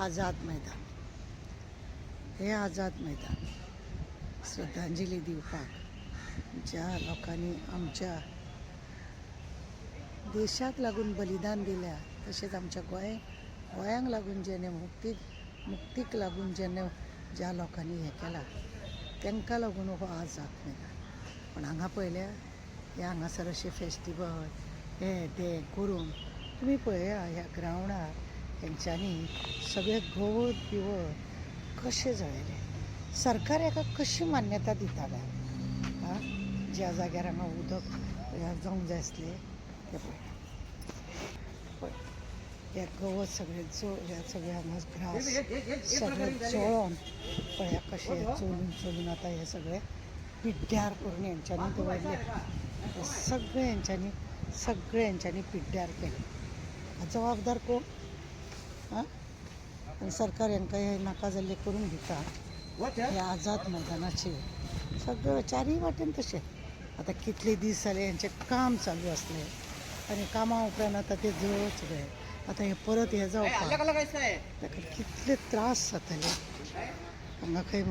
आझाद मैदान. हे आझाद मैदान श्रद्धांजली दिवपाक ज्या लोकांनी आमच्या देशाक लागून बलिदान दिल्या, तसेच आमच्या गोंयांक लागून जेणे मुक्तीक लागून जेणे ज्या लोकांनी हे केला तांकां लागून हो आझाद मैदान. पण हांगा पळयल्या हे हांगासर अशे फेस्टिवल हे ते करून तुमी पळया ह्या ग्रावंडार हेंच्यांनी सगळे गवत बिवत कशें जळयले. सरकार हाका कशी मान्यता दिता काय? ज्या जाग्यार हांगा उदक जावंक जाय आसलें ते पळय हे गवत सगळे हांगा ग्रास सगळे जळोन पळया कशें चलून आता हे सगळे पिड्ड्यार करून हेंच्यांनी दवरले. सगळे हेंच्यांनी पिड्ड्यार केले. जबाबदार कोण? आनी सरकार हांकां हे नाका जाल्ले करून दिता. हे आझाद मैदानाचे सगळे चारय वाटेन तशें आतां कितले दीस जाले हेंचें काम चालू आसलें आनी कामा उपरांत आतां ते जळत सगळे. आतां हे परत हे जावपाक ताका कितले त्रास जातले. हांगा खंय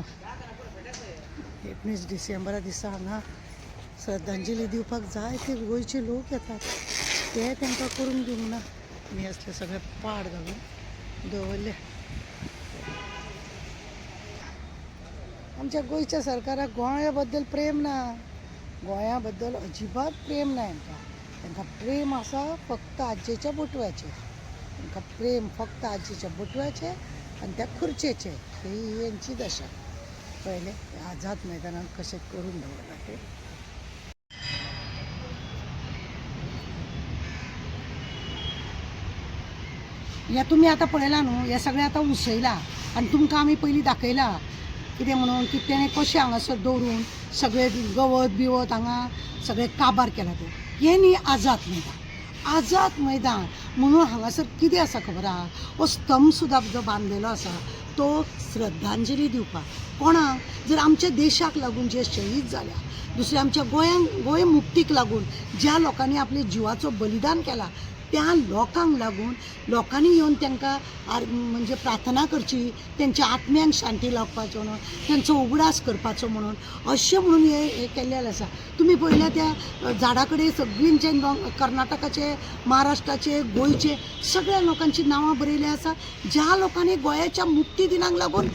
19 डिसेंबरा दिसा हांगा श्रद्धांजली दिवपाक जायते गोंयचे लोक येतात, ते तांकां करून दिवंक ना आनी असले सगळे पाड घालून दवरले. आमच्या गोंयच्या सरकाराक गोंया बद्दल प्रेम ना, गोंया बद्दल अजिबात प्रेम ना. तांकां प्रेम आसा फक्त आजयेच्या बोटव्याचेर. तांकां प्रेम फक्त आजयेच्या बोटव्याचेर आनी त्या खुर्चेचेर. ही हेंची दशा. पळयलें आझाद मैदानान कशें करून दवरला ते. हे तुमी आतां पळयलां न्हू, हे सगळें आतां उसयलां आनी तुमकां आमी पयलीं दाखयलां कितें म्हणून की तेणें कशें हांगासर दवरून सगळे गवत बिवत हांगा सगळे काबार केला. ते हें न्ही आझाद मैदान. आझाद मैदान म्हणून हांगासर कितें आसा खबर आहा? हो स्तंभ सुद्दां जो बांदलेलो आसा तो श्रद्धांजली दिवपाक. कोणाक? जर आमच्या देशाक लागून जे शहीद जाल्या, दुसरे आमच्या गोंय मुक्तीक लागून ज्या लोकांनी आपल्या जिवाचो बलिदान केला त्या लोकांक लागून लोकांनी येवन तांकां म्हणजे प्रार्थना करची, त्यांच्या आत्म्यांक शांती लावपाचो म्हणून, त्यांचो उगडास करपाचो म्हणून अशें म्हणून हे केल्लेलें आसा. तुमी पळयल्या त्या झाडा कडेन सगळींचे कर्नाटकाचे, महाराष्ट्राचे, गोंयचे सगळ्या लोकांची नांवां बरयलीं आसा, ज्या लोकांनी गोंयाच्या मुक्ती दिनाक लागून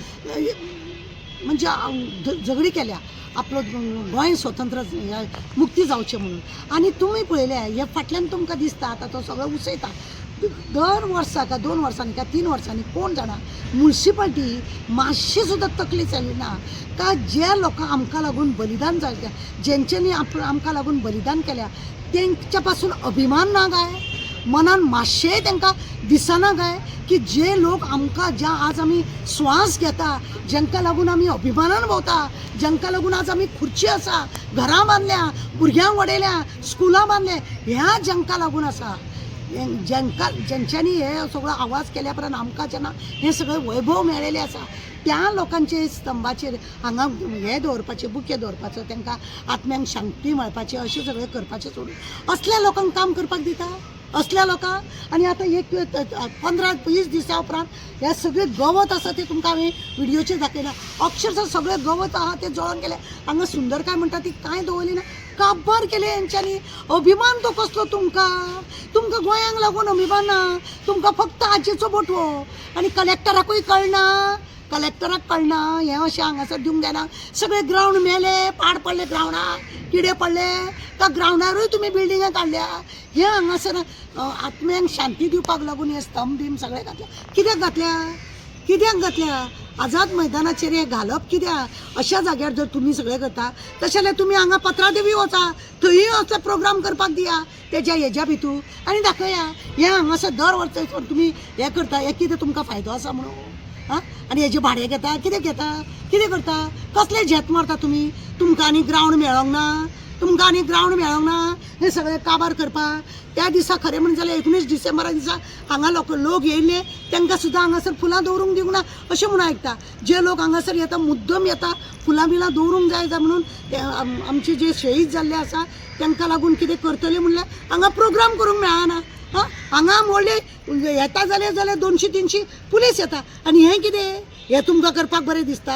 म्हणजे झगडी केल्या आपलो गोंय स्वतंत्र मुक्ती जावचें म्हणून. आनी तुमी पळयलें हे फाटल्यान तुमकां दिसता आतां तो सगळो उसयता. दर वर्सा का 2 वर्सांनी का 3 वर्सांनी कोण जाणा म्युनिसिपालिटी मातशी सुद्दां तकली चली ना का जे लोकां आमकां लागून बलिदान जाल्या, जेंच्यांनी आमकां लागून बलिदान केल्या तेंच्या पासून अभिमान ना काय? मनान मातशेंय तांकां दिसना काय की जे लोक आमकां ज्या आज आमी स्वास घेता, जांकां लागून आमी अभिमानान भोंवता, जांकां लागून आज आमी खुर्ची आसा, घरां बांदल्या, भुरग्यांक वडयल्या, स्कुलां बांदल्या, ह्या जांकां लागून आसा, ज्यांच्यांनी हे सगळो आवाज केल्या उपरांत आमकां जेन्ना हे सगळे वैभव मेळिल्ले आसा त्या लोकांचे स्तंभाचेर हांगा हे दवरपाचें, बुके दवरपाचो, तांकां आत्म्यांक शांती मेळपाची, अशें सगळें करपाचें सोडून असल्या लोकांक काम करपाक दिता? असल्या लोकांक? आनी आतां एक 15-20 दिसां उपरांत हे सगळे गवत आसा ते तुमकां हांवें व्हिडियोचेर दाखयला. अक्षरशः सगळे गवत आहा ते जळोन गेले. हांगा सुंदरकाय म्हणटा ती कांय दवरली ना, काबार केले हेंच्यांनी. अभिमान तो कसलो तुमकां गोंयांक लागून अभिमान ना, तुमकां फक्त आजयेचो बोटवो. आनी कलेक्टराकूय कलेक्टराक कळना हें अशें हांगासर दिवंक जायना. सगळे ग्रावंड मेले, पाड पडले ग्रावंडाक, किडे पडले, त्या ग्रावंडारूय तुमी बिल्डिंगा काडल्या. हे हांगासर आत्म्यांक शांती दिवपाक लागून हे स्तंभ बीम सगळे घातल्या. कित्याक घातल्या? आझाद मैदानाचेर हे घालप कित्याक? अशा जाग्यार जर तुमी सगळे करता तशें जाल्यार तुमी हांगा पत्रादेवी वचा, थंय असले प्रोग्राम करपाक दिया तेज्या हेज्या भितूर आनी दाखया. हे हांगासर दर वर्सा तुमी हे करता, हे कितें तुमकां फायदो आसा म्हणून? आनी हेजे भाडें घेता, कितें करता? कसले झेत मारता तुमी? तुमकां आनी ग्रावंड मेळोंक ना हे सगळे काबार करपाक. त्या दिसा खरें म्हणून जाल्यार 19 डिसेंबरा दिसा हांगा लोक येयल्ले तांकां सुद्दां हांगासर फुलां दवरूंक दिवंक ना अशें म्हणून आयकता. जे लोक हांगासर येता मुद्दम येता फुलां बिलां दवरूंक जाय म्हणून आमचे जे शहीद जाल्ले आसा तांकां लागून कितें करतले म्हणल्यार हांगा प्रोग्राम करूंक मेळना. हां हांगा मोडले येता जाल्यार 200-300 पुलीस येता आनी हें कितें हें तुमकां करपाक बरें दिसता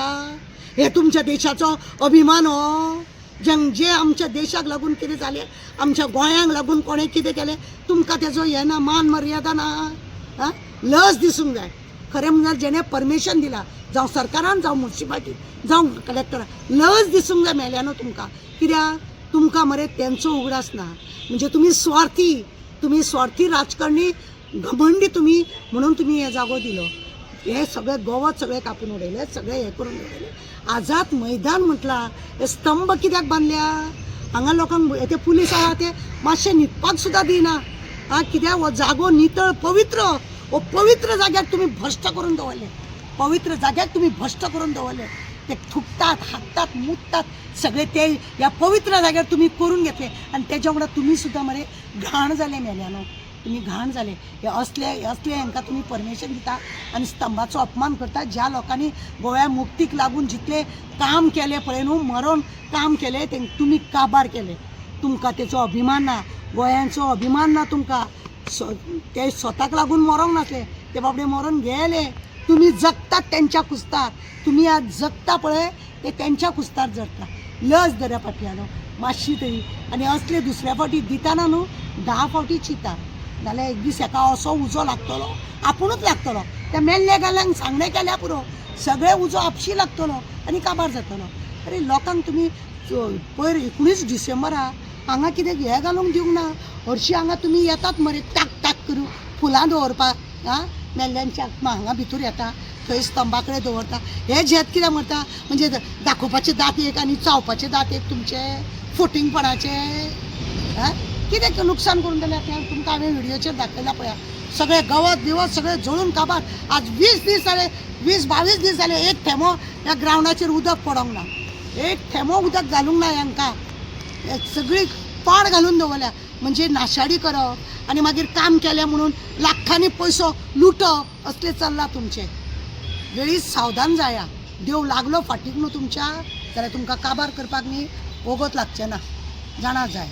हें तुमच्या देशाचो अभिमान हो जे आमच्या देशाक लागून कितें जालें आमच्या गोंयांक लागून कोणें कितें केलें तुमकां तेजो हें ना मान मर्यादा ना हां लज दिसूंक जाय खरें म्हणल्यार जेणे परमिशन दिला जावं सरकारान जावं म्युन्सिपाल्टी जावं कलेक्टरान लज दिसूंक जाय मेल्यानो तुमकां कित्याक तुमकां मरे तेंचो उगडास ना म्हणजे तुमी स्वार्थी राजकारणी घमंडी तुमी म्हणून तुमी हे जागो दिलो हे सगळें गवत सगळें कापून उडयलें सगळें हें करून उडयलें आझाद मैदान म्हटला हे स्तंभ कित्याक बांदल्या हांगा लोकांक ते पुलीस आहा ते मातशें न्हिदपाक सुद्दां दिना आं कित्याक हो जागो नितळ पवित्र हो पवित्र जाग्याक तुमी भ्रश्ट करून दवरले पवित्र जाग्याक तुमी भ्रश्ट करून दवरले ते थुकतात हाकतात मुततात सगळे ते ह्या पवित्र जाग्यार तुमी करून घेतले आनी तेज्या वांगडा तुमी सुद्दां मरे घाण जाले मेल्यानो तुमी घाण जाले हे असले हांकां तुमी परमिशन दिता आनी स्तंभाचो अपमान करता ज्या लोकांनी गोव्या मुक्तीक लागून जितले काम केलें पळय न्हू मरोन काम केलें तें तुमी काबार केलें तुमकां तेचो अभिमान ना गोंयांचो अभिमान ना तुमकां ते स्वताक लागून मरोंक नासले ते बाबडे मरोन गेले तुमी जगतात त्यांच्या कुस्तार तुमी आज जगता पळय ते त्यांच्या कुस्तार जगता लज दर्या पाटयानो मातशी तरी आनी असले दुसऱ्या फावटी दिताना न्हू 10 फावटी चिता नाल्यार एक दीस हेका असो उजो लागतलो आपुणूच लागतलो त्या मेल्ल्या गाल्यांक सांगणें केल्या पुरो सगळे उजो आपशी लागतलो आनी काबार जातलो अरे लोकांक तुमी पयर 19 डिसेंबराक हांगा कितें हें घालूंक दिवंक ना हरशीं हांगा तुमी येतात मरे टाक करून फुलां दवरपाक आं मेल्ल्यांच्या हांगा भितर येता थंय स्तंभा कडेन दवरता हे जेत कित्याक म्हणटा म्हणजे दाखोवपाचे दात एक आनी चावपाचे दात एक तुमचे फोटिंगपणाचे आं कितें नुकसान करून दिलें तुमकां हांवें व्हिडियोचेर दाखयला पळया सगळे गवत बिवत सगळे जळून काबार आज 20 दीस जाले 20-22 दीस जाले एक थेंबो ह्या ग्रावंडाचेर उदक पडोंक ना एक थेंबो उदक घालूंक ना हांकां सगळी पाड घालून दवरल्या म्हणजे नाशाडी करप आनी मागीर काम केलें म्हणून लाखांनी पयसो लुटप असलें चल्लां तुमचें वेळीच सावधान जाया देव लागलो फाटीक न्हू तुमच्या जाल्यार तुमकां काबार करपाक न्ही वगत लागचें ना जाणा जाय